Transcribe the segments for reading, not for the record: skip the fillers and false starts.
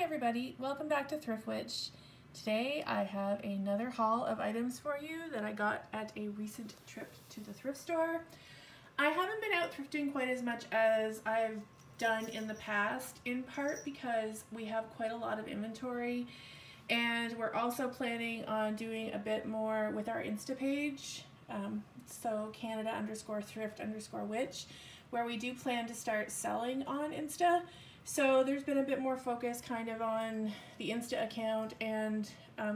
Hi everybody, welcome back to Thrift Witch. Today I have another haul of items for you that I got at a recent trip to the thrift store. I haven't been out thrifting quite as much as I've done in the past, in part because we have quite a lot of inventory, and we're also planning on doing a bit more with our Insta page, so Canada_Thrift_Witch, where we do plan to start selling on Insta. So there's been a bit more focus kind of on the Insta account and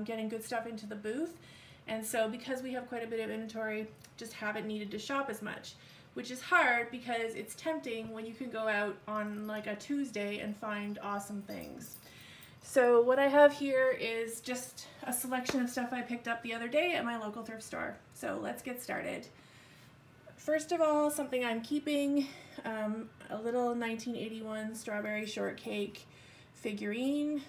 getting good stuff into the booth. And so because we have quite a bit of inventory, just haven't needed to shop as much, which is hard because it's tempting when you can go out on like a Tuesday and find awesome things. So what I have here is just a selection of stuff I picked up the other day at my local thrift store. So let's get started. First of all, something I'm keeping, a little 1981 strawberry shortcake figurine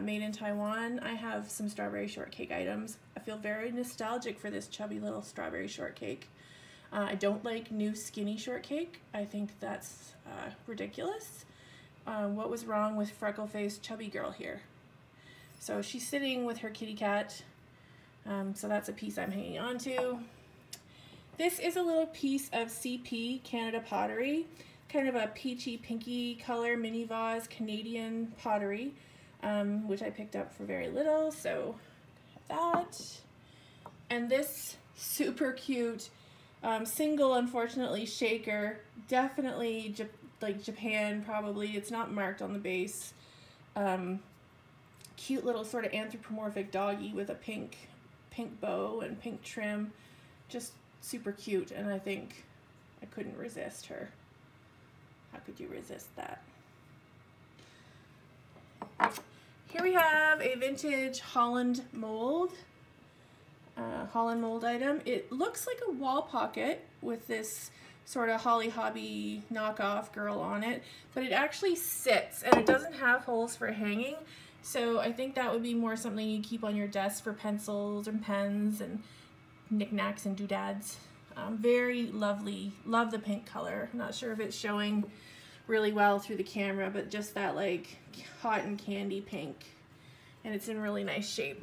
made in Taiwan. I have some strawberry shortcake items. I feel very nostalgic for this chubby little strawberry shortcake. I don't like new skinny shortcake. I think that's ridiculous. What was wrong with freckle-faced chubby girl here? So she's sitting with her kitty cat, so that's a piece I'm hanging on to. This is a little piece of CP Canada pottery, kind of a peachy pinky color mini vase Canadian pottery, which I picked up for very little, so that. And this super cute single, unfortunately, shaker, definitely like Japan probably, it's not marked on the base. Cute little sort of anthropomorphic doggy with a pink bow and pink trim, just super cute, and I think I couldn't resist her. How could you resist that? Here we have a vintage Holland mold item. It looks like a wall pocket with this sort of Holly Hobby knockoff girl on it, but it actually sits and it doesn't have holes for hanging, so I think that would be more something you keep on your desk for pencils and pens and knickknacks and doodads. Very lovely. Love the pink color. I'm not sure if it's showing really well through the camera, but just that like cotton candy pink, and it's in really nice shape.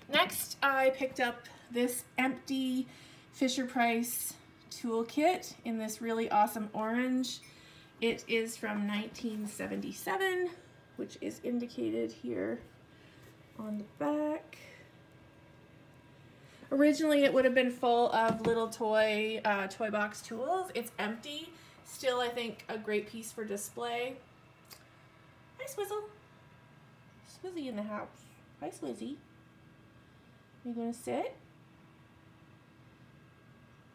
Next, I picked up this empty Fisher-Price toolkit in this really awesome orange. It is from 1977, which is indicated here on the back. Originally, it would have been full of little toy box tools. It's empty. Still, I think, a great piece for display. Hi, Swizzle. Swizzy in the house. Hi, Swizzy. You gonna sit?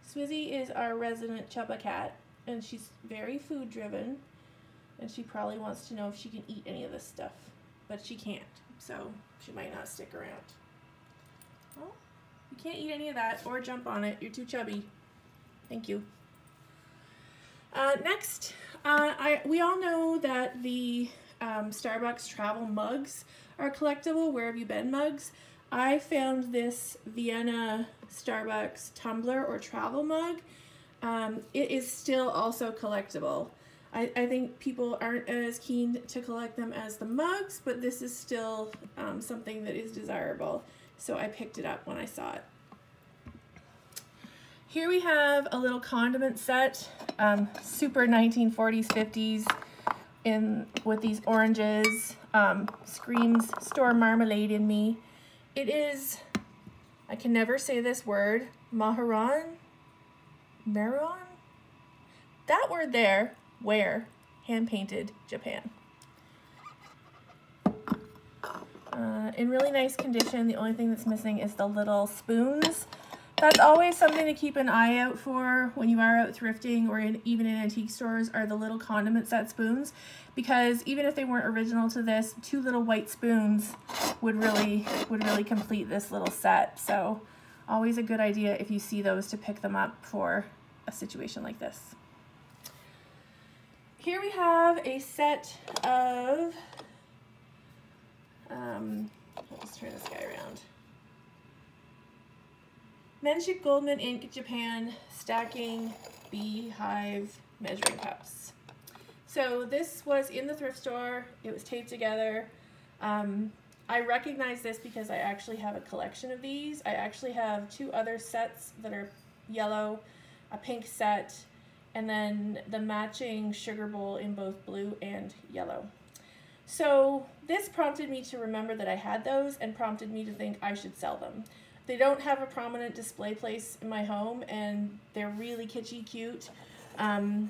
Swizzy is our resident Chubba cat, and she's very food driven, and she probably wants to know if she can eat any of this stuff, but she can't, so she might not stick around. Oh. You can't eat any of that or jump on it. You're too chubby. Thank you. Next, we all know that the Starbucks travel mugs are collectible. Where have you been mugs? I found this Vienna Starbucks tumbler or travel mug. It is still also collectible. I think people aren't as keen to collect them as the mugs, but this is still something that is desirable. So I picked it up when I saw it. Here we have a little condiment set, super 1940s, 50s, with these oranges, screams store marmalade in me. It is, I can never say this word, Maharon? That word there, where, hand-painted, Japan. In really nice condition. The only thing that's missing is the little spoons. That's always something to keep an eye out for when you are out thrifting or even in antique stores, are the little condiment set spoons, because even if they weren't original to this, 2 little white spoons would really complete this little set. So always a good idea if you see those to pick them up for a situation like this. Here we have a set of let's turn this guy around. Menchik Goldman Ink Japan Stacking Beehive Measuring Cups. So this was in the thrift store. It was taped together. I recognize this because I actually have a collection of these. I actually have 2 other sets that are yellow, a pink set, and then the matching sugar bowl in both blue and yellow. So this prompted me to remember that I had those and prompted me to think I should sell them. They don't have a prominent display place in my home, and they're really kitschy cute.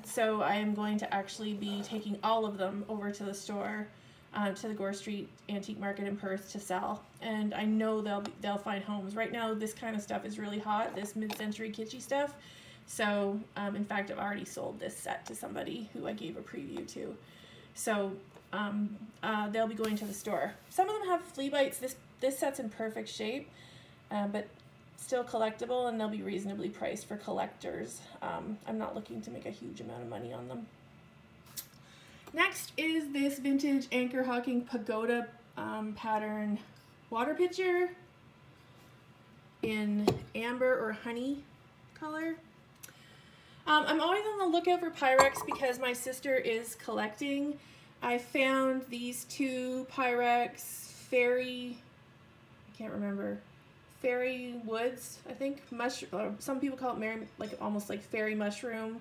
So I am going to actually be taking all of them over to the store, to the Gore Street Antique Market in Perth to sell. And I know they'll find homes. Right now, this kind of stuff is really hot, this mid-century kitschy stuff. So, in fact, I've already sold this set to somebody who I gave a preview to. So, they'll be going to the store. Some of them have flea bites. This set's in perfect shape, but still collectible, and they'll be reasonably priced for collectors. I'm not looking to make a huge amount of money on them. Next is this vintage Anchor Hawking Pagoda pattern water pitcher in amber or honey color. I'm always on the lookout for Pyrex because my sister is collecting. I found these 2 Pyrex fairy, I can't remember, fairy woods, I think, some people call it almost like fairy mushroom.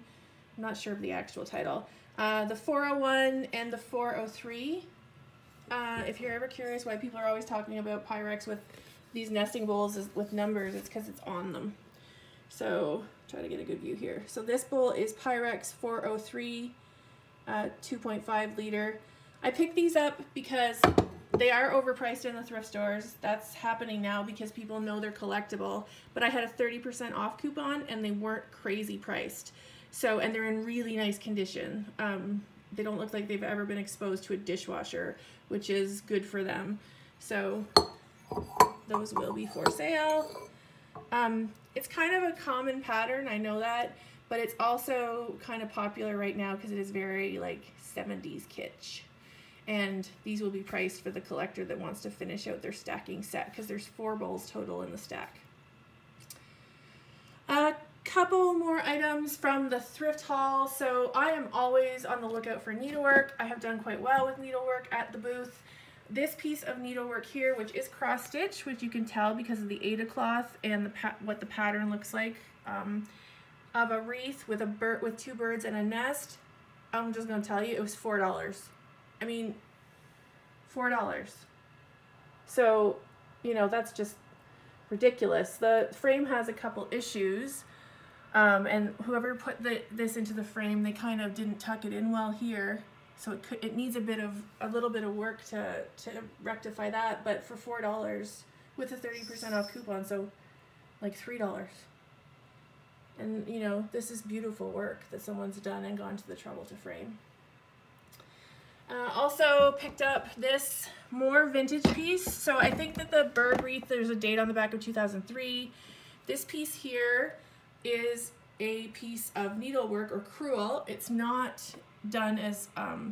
I'm not sure of the actual title. The 401 and the 403. If you're ever curious why people are always talking about Pyrex with these nesting bowls with numbers, it's because it's on them. So try to get a good view here. So this bowl is Pyrex 403, 2.5 liter. I picked these up because they are overpriced in the thrift stores. That's happening now because people know they're collectible. But I had a 30% off coupon and they weren't crazy priced. So, and they're in really nice condition. They don't look like they've ever been exposed to a dishwasher, which is good for them. So those will be for sale. It's kind of a common pattern, I know that, but it's also kind of popular right now because it is very like 70s kitsch. And these will be priced for the collector that wants to finish out their stacking set because there's 4 bowls total in the stack. A couple more items from the thrift haul. So I am always on the lookout for needlework. I have done quite well with needlework at the booth. This piece of needlework here, which is cross stitch, which you can tell because of the Ada cloth and what the pattern looks like, of a wreath with 2 birds and a nest. I'm just gonna tell you, it was $4. I mean, $4. So, you know, that's just ridiculous. The frame has a couple issues, and whoever put this into the frame, they kind of didn't tuck it in well here. So it needs a little bit of work to rectify that, but for $4 with a 30% off coupon, so like $3. And you know, this is beautiful work that someone's done and gone to the trouble to frame. Also picked up this more vintage piece. So I think that the bird wreath, there's a date on the back of 2003. This piece here is a piece of needlework or crewel. It's not done as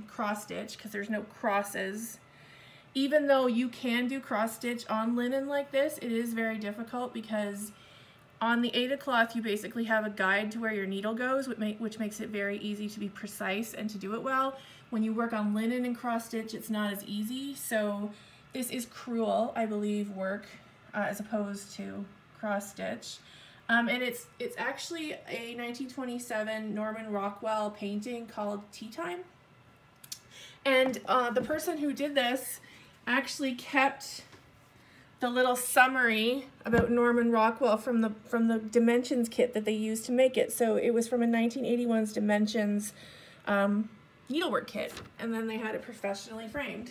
cross stitch because there's no crosses. Even though you can do cross stitch on linen like this, it is very difficult because on the Ada cloth you basically have a guide to where your needle goes, which makes it very easy to be precise and to do it well. When you work on linen and cross stitch, it's not as easy. So this is crewel, I believe, work as opposed to cross stitch. And it's actually a 1927 Norman Rockwell painting called Tea Time. And the person who did this actually kept the little summary about Norman Rockwell from the Dimensions kit that they used to make it. So it was from a 1981's Dimensions needlework kit, and then they had it professionally framed.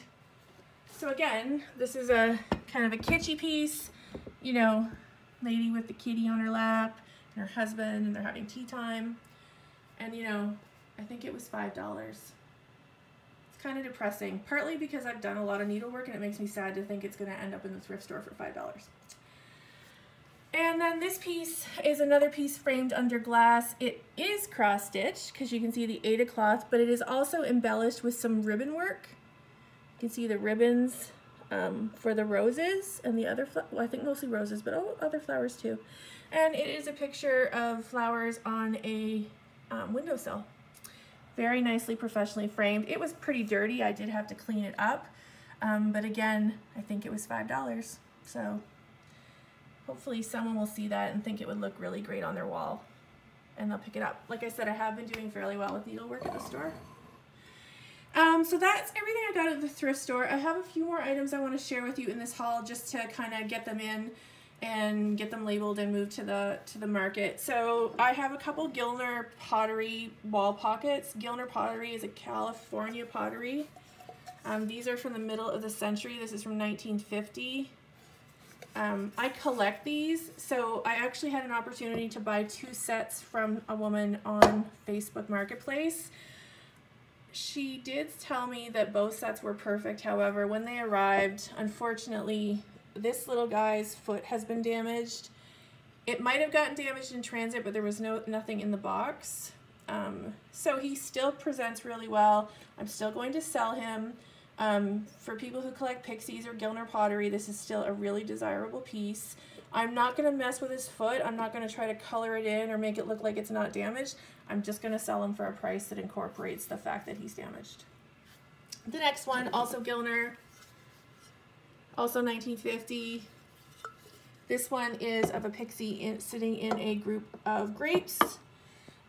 So again, this is a kind of a kitschy piece, you know, lady with the kitty on her lap and her husband, and they're having tea time. And you know, I think it was $5. It's kind of depressing, partly because I've done a lot of needlework and it makes me sad to think it's going to end up in the thrift store for $5. And then this piece is another piece framed under glass. It is cross stitched because you can see the Ada cloth, but it is also embellished with some ribbon work. You can see the ribbons for the roses and the other, well, I think mostly roses, but other flowers too. And it is a picture of flowers on a windowsill. Very nicely professionally framed. It was pretty dirty. I did have to clean it up. But again, I think it was $5. So hopefully someone will see that and think it would look really great on their wall and they'll pick it up. Like I said, I have been doing fairly well with needlework at the store. So that's everything I got at the thrift store. I have a few more items I want to share with you in this haul just to kind of get them in and get them labeled and moved to the market. So I have a couple Gilner pottery wall pockets. Gilner pottery is a California pottery. These are from the middle of the century. This is from 1950. I collect these, so I actually had an opportunity to buy 2 sets from a woman on Facebook Marketplace. She did tell me that both sets were perfect. However, when they arrived, unfortunately, this little guy's foot has been damaged. It might have gotten damaged in transit, but there was nothing in the box. So he still presents really well. I'm still going to sell him. For people who collect pixies or Gilner pottery, this is still a really desirable piece. I'm not going to mess with his foot. I'm not going to try to color it in or make it look like it's not damaged. I'm just going to sell him for a price that incorporates the fact that he's damaged. The next one, also Gilner, also 1950. This one is of a pixie sitting in a group of grapes.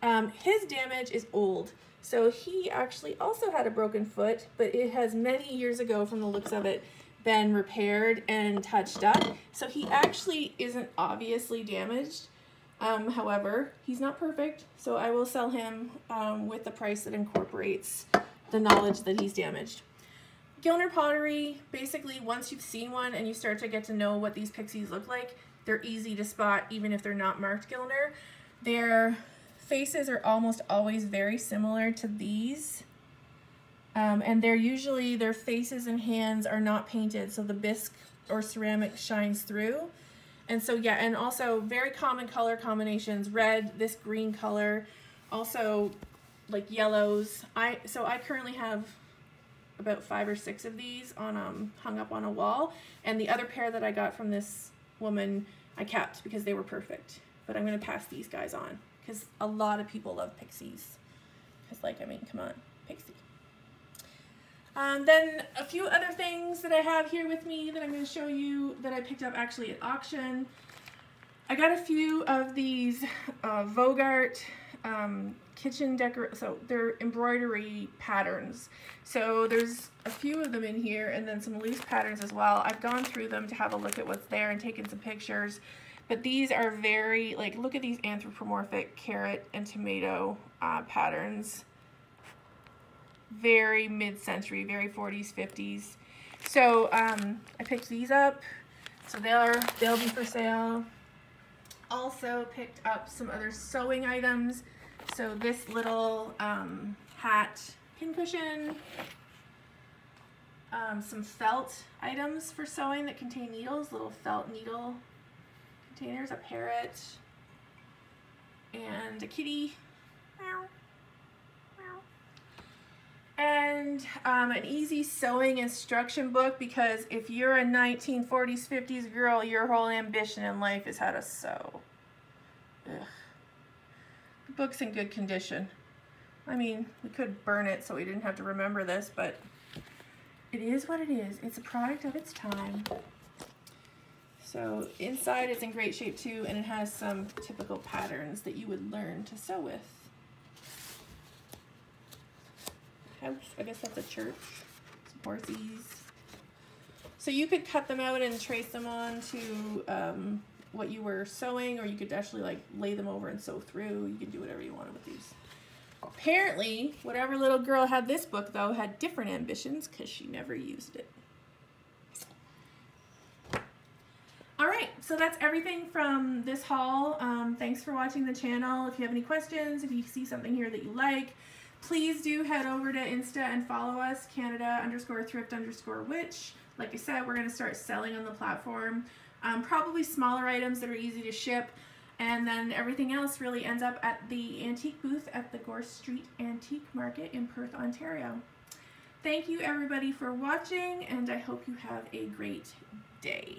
His damage is old. So he actually also had a broken foot, but it has many years ago, from the looks of it, been repaired and touched up. So he actually isn't obviously damaged. However, he's not perfect, so I will sell him with the price that incorporates the knowledge that he's damaged. Gilner pottery, basically once you've seen one and you start to get to know what these pixies look like, they're easy to spot even if they're not marked Gilner. Their faces are almost always very similar to these. And they're usually, their faces and hands are not painted, so the bisque or ceramic shines through. And so yeah, and also very common color combinations, red, this green color, also like yellows. So I currently have about 5 or 6 of these on hung up on a wall, and the other pair that I got from this woman I kept because they were perfect. But I'm gonna pass these guys on because a lot of people love pixies. Because like, I mean, come on, pixie. Then a few other things that I have here with me that I'm going to show you that I picked up actually at auction. I got a few of these Vogart kitchen decor, so they're embroidery patterns. So there's a few of them in here and then some loose patterns as well. I've gone through them to have a look at what's there and taken some pictures. But these are very, like, look at these anthropomorphic carrot and tomato patterns. Very mid-century, very 40s, 50s. So I picked these up, so they'll be for sale. Also picked up some other sewing items. So this little hat pincushion, some felt items for sewing that contain needles, little felt needle containers, a parrot, and a kitty. And an easy sewing instruction book, because if you're a 1940s, 50s girl, your whole ambition in life is how to sew. Ugh. The book's in good condition. I mean, we could burn it so we didn't have to remember this, but it is what it is. It's a product of its time. So inside it's in great shape too, and it has some typical patterns that you would learn to sew with. I guess that's a church. Some horsies. So you could cut them out and trace them on to what you were sewing, or you could actually like lay them over and sew through. You can do whatever you wanted with these. Apparently, whatever little girl had this book though had different ambitions because she never used it. Alright, so that's everything from this haul. Thanks for watching the channel. If you have any questions, if you see something here that you like, please do head over to Insta and follow us, Canada_Thrift_Witch. Like I said, we're going to start selling on the platform. Probably smaller items that are easy to ship. And then everything else really ends up at the antique booth at the Gore Street Antique Market in Perth, Ontario. Thank you everybody for watching, and I hope you have a great day.